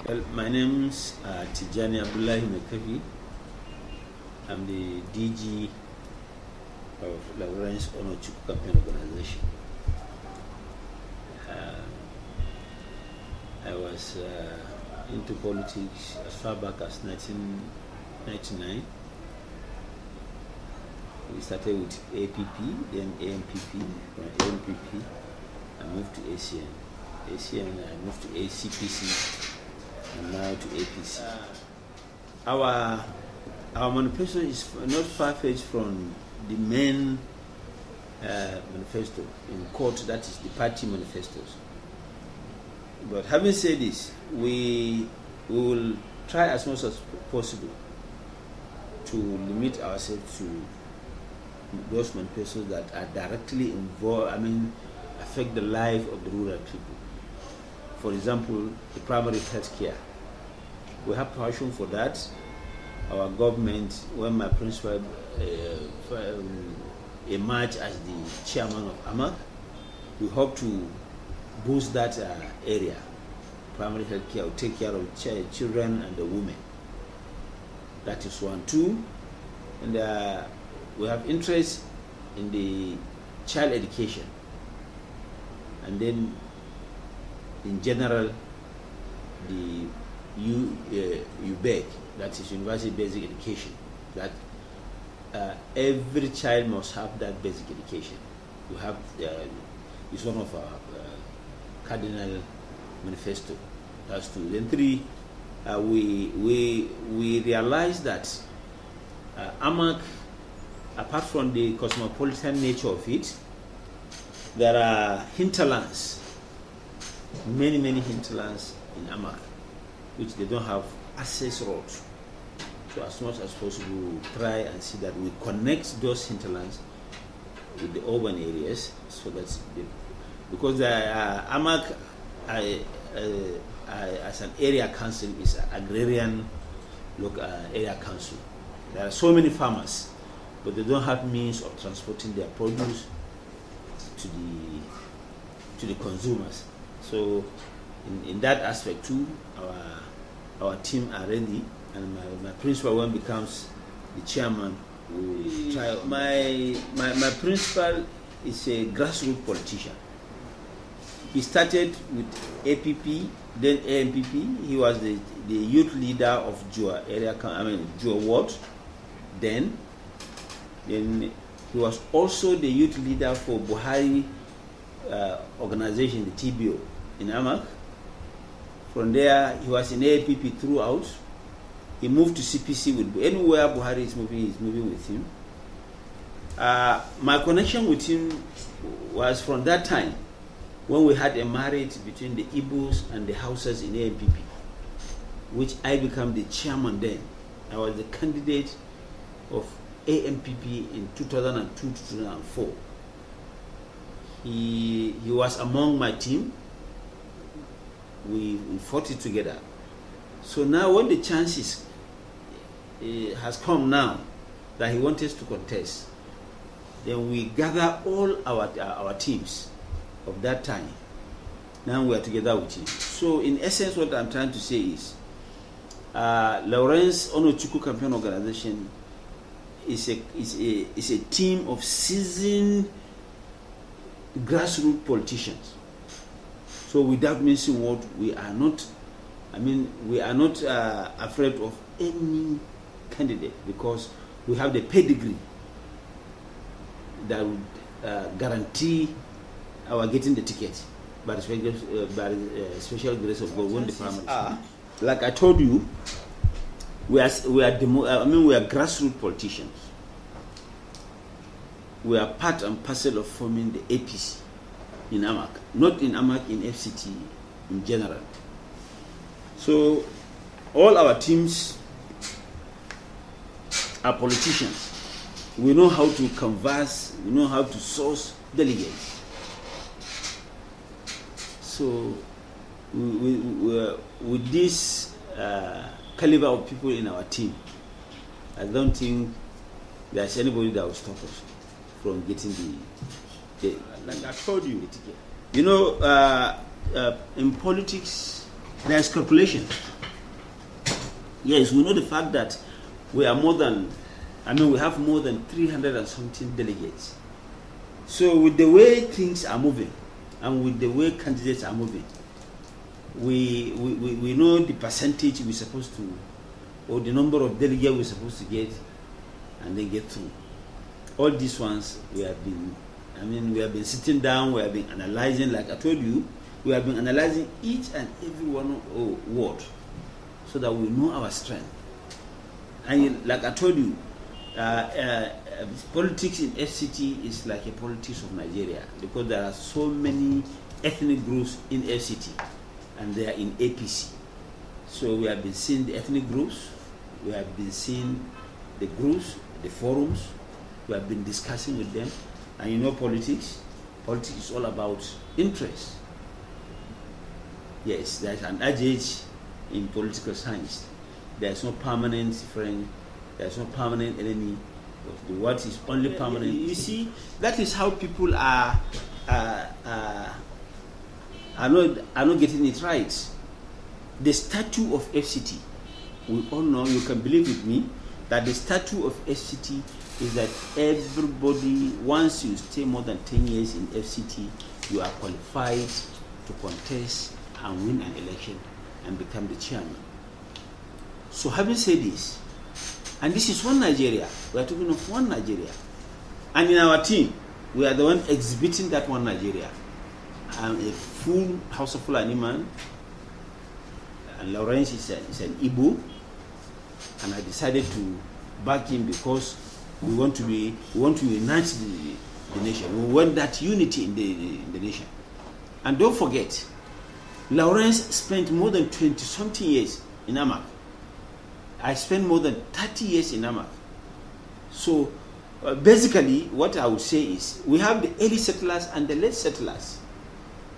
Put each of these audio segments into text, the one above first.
Well, my name's Tijani Abdullahi. I'm the DG of Lawrence Onuchukwu campaign organization. I was into politics as far back as 1999. We started with APP, then AMPP. From AMPP, I moved to ACN. ACN, I moved to ACPC, and now to APC. Our manifesto is not far-fetched from the main manifesto in court, that is the party manifestos. But having said this, we will try as much as possible to limit ourselves to those manifestos that are directly involved, affect the life of the rural people. For example, the primary health care. We have passion for that. Our government, when my principal emerged as the chairman of AMAC, we hope to boost that area. Primary health care will take care of children and the women. That is one. Two, and we have interest in the child education. And then, in general, the UBEC, that is University Basic Education, that every child must have that basic education. We have, it's one of our cardinal manifesto. That's two. Then three, we realize that AMAC, apart from the cosmopolitan nature of it, there are hinterlands, many hinterlands in AMAC, which they don't have access roads. So as much as possible, we try and see that we connect those hinterlands with the urban areas, so that because AMAC as an area council is an agrarian area council. There are so many farmers, but they don't have means of transporting their produce to the consumers. So in that aspect too, our team are ready, and my principal one becomes the chairman. We try. My principal is a grassroots politician. He started with APP, then AMPP. He was the youth leader of Jua area, Jua ward. Then he was also the youth leader for Buhari organization, the TBO in AMAC. From there, he was in APP throughout. He moved to CPC with anywhere Buhari is moving, he's moving with him. My connection with him was from that time when we had a marriage between the Igbos and the Hausas in AMPP, which I became the chairman then. I was the candidate of AMPP in 2002 to 2004. He was among my team. We fought it together. So now when the chances has come now that he wants us to contest, then we gather all our teams of that time. Now we are together with him. So in essence, what I'm trying to say is Lawrence Onuchukwu campaign organization is a team of seasoned grassroots politicians. So without missing word, we are not afraid of any candidate, because we have the pedigree that would guarantee our getting the ticket by the special grace of God when the primary. Like I told you, we are grassroots politicians. We are part and parcel of forming the APC in AMAC, not in AMAC, in FCT in general. So all our teams are politicians. We know how to canvass, we know how to source delegates. So with this caliber of people in our team, I don't think there's anybody that will stop us from getting the like I told you, the ticket. You know, in politics, there's calculation. Yes, we know the fact that we are more than, we have more than 300 and something delegates. So with the way things are moving, and with the way candidates are moving, we know the percentage we're supposed to, or the number of delegates we're supposed to get, and then get through. All these ones we have been, we have been sitting down, we have been analyzing, like I told you, we have been analyzing each and every one word, so that we know our strength. And like I told you, politics in FCT is like a politics of Nigeria, because there are so many ethnic groups in FCT, and they are in APC. So we have been seeing the ethnic groups, we have been seeing the groups, the forums, we have been discussing with them. And you know politics is all about interest. Yes, there's an adage in political science: there's no permanent friend, there's no permanent enemy, but the what is only permanent. You see, that is how people are not getting it right. The statute of FCT, we all know, you can believe with me, that the statute of FCT is that everybody, once you stay more than 10 years in FCT, you are qualified to contest and win an election and become the chairman. So having said this, and this is one Nigeria, we are talking of one Nigeria, and in our team, we are the one exhibiting that one Nigeria. I'm a full House of Fulani man, and Lawrence is an Igbo, and I decided to back him because we want to unite the nation. We want that unity in the nation. And don't forget, Lawrence spent more than 20-something years in Amak. I spent more than 30 years in Amak. So basically, what I would say is, we have the early settlers and the late settlers.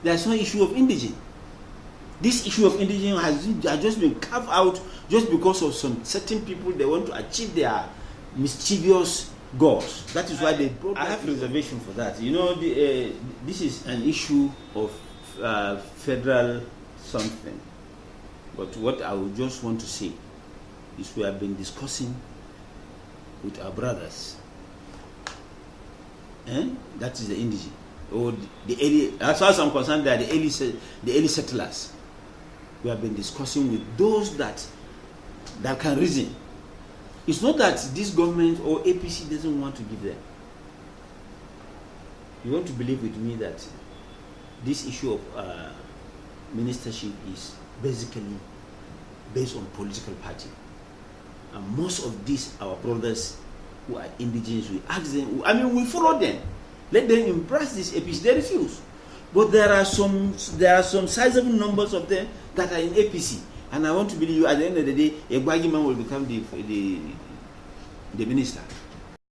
There's no issue of indigene. This issue of indigene has just been carved out just because of some certain people. They want to achieve their mischievous goals. That is why they brought. I have reservation for that. You know, this is an issue of federal something. But what I would just want to say is, we have been discussing with our brothers, and that is the indigene, or the early. As far as I'm concerned, they are the early settlers. We have been discussing with those that can reason. It's not that this government or APC doesn't want to give them. You want to believe with me that this issue of ministership is basically based on political party. And most of these, our brothers who are indigenous, we ask them, we follow them. Let them embrace this APC. They refuse. But there are some sizable numbers of them that are in APC. And I want to believe you, at the end of the day, a Gwagi man will become the minister.